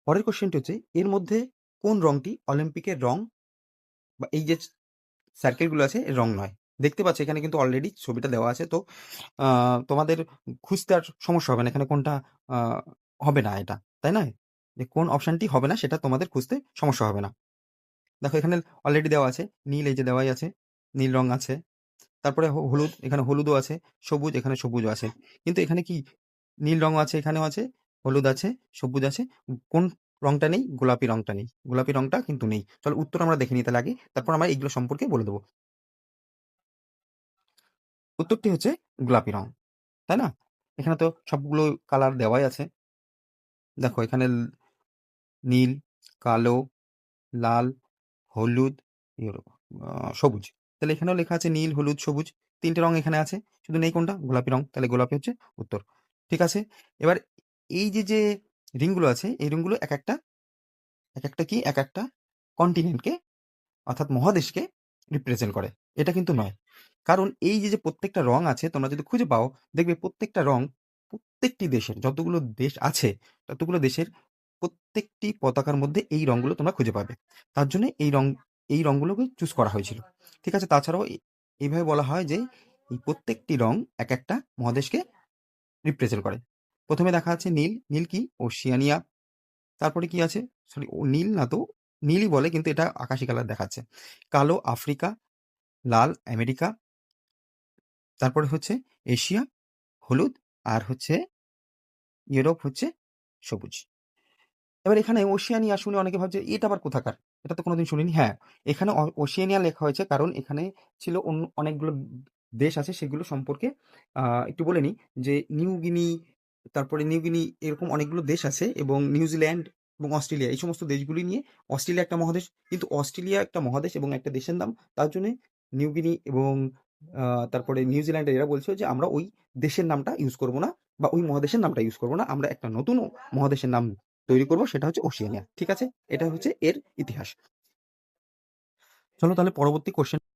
পরের কোশ্চেনটি হচ্ছে, এর মধ্যে কোন রংটি অলিম্পিকের রং বা এই যে সার্কেলগুলো আছে এর রং নয়? দেখতে পাচ্ছ এখানে কিন্তু অলরেডি ছবিটা দেওয়া আছে। তো তোমাদের খুঁজতে আর সমস্যা হবে না। এখানে কোনটা আ হবে না এটা, তাই না? যে কোন অপশনটি হবে না সেটা তোমাদের খুঁজতে সমস্যা হবে না। দেখো এখানে অলরেডি দেওয়া আছে। নীল এই যে দেওয়াই আছে। নীল রং আছে। তারপরে হলুদ, এখানে হলুদও আছে। সবুজ, এখানে সবুজও আছে। কিন্তু এখানে কি নীল রঙও আছে, এখানেও আছে, হলুদ আছে, সবুজ আছে। কোন রংটা নেই? গোলাপি রংটা নেই। গোলাপি রংটা কিন্তু নেই। চলো উত্তর আমরা দেখে নিই তাহলে আগে। তারপর আমরা এইগুলো সম্পর্কে বলে দেব। উত্তরটি হচ্ছে গোলাপি রং, তাই না? এখানে তো সবগুলো কালার দেওয়াই আছে। দেখো এখানে নীল, কালো, লাল, হলুদ, ইয়েলো, সবুজ। তাহলে এখানেও লেখা আছে নীল, হলুদ, সবুজ। ৩ টে রং এখানে আছে। শুধু নেই কোনটা? গোলাপি রং। তাহলে গোলাপি হচ্ছে উত্তর। ঠিক আছে? এবার এই যে রিংগুলো আছে, এই রিংগুলো একেকটা কি? একেকটা কন্টিনেন্টকে অর্থাৎ মহাদেশকে রিপ্রেজেন্ট করে। এটা কিন্তু নয়। কারণ এই যে প্রত্যেকটা রং আছে তোমরা যদি খুঁজে পাও, দেখবে প্রত্যেকটা রং প্রত্যেকটি দেশের যতগুলো দেশ আছে, ততগুলো দেশের প্রত্যেকটি পতাকার মধ্যে এই রংগুলো তোমরা খুঁজে পাবে। তার জন্য এই রংগুলোকে চুজ করা হয়েছিল। ঠিক আছে? তাছাড়াও এইভাবে বলা হয় যে এই প্রত্যেকটি রং একেকটা মহাদেশকে রিপ্রেজেন্ট করে। ১ম এ দেখা যাচ্ছে নীল। নীল কি? ওশেনিয়া। তারপরে কি আছে? সরি, ও নীল না তো, নীলই বলে কিন্তু এটা আকাশী কালার দেখাচ্ছে। কালো আফ্রিকা, লাল আমেরিকা, তারপরে হচ্ছে এশিয়া, হলুদ, আর হচ্ছে ইউরোপ হচ্ছে সবুজ। এবার এখানে ওশেনিয়া শুনে অনেকে ভাবছে এটা আবার কোথাকার? এটা তো কোনোদিন শুনিনি। হ্যাঁ, এখানে ওশেনিয়া লেখা হয়েছে কারণ এখানে ছিল অনেকগুলো দেশ আছে সেগুলো সম্পর্কে একটু বলে নিই যে নিউ গিনি, তারপরে নিউ গিনি এরকম অনেকগুলো দেশ আছে এবং নিউজিল্যান্ড এবং অস্ট্রেলিয়া এই সমস্ত দেশগুলি নিয়ে অস্ট্রেলিয়া একটা মহাদেশ। কিন্তু অস্ট্রেলিয়া একটা মহাদেশ এবং একটা দেশের নাম। তার জন্যে নিউ গিনি এবং তারপরে নিউজিল্যান্ডের এরা বলছিল যে আমরা ওই দেশের নামটা ইউজ করব না বা ওই মহাদেশের নামটা ইউজ করব না। আমরা একটা নতুন মহাদেশের নাম তৈরি করব, সেটা হচ্ছে ওশেনিয়া। ঠিক আছে? এটা হচ্ছে এর ইতিহাস। চলো তাহলে পরবর্তী কোশ্চেন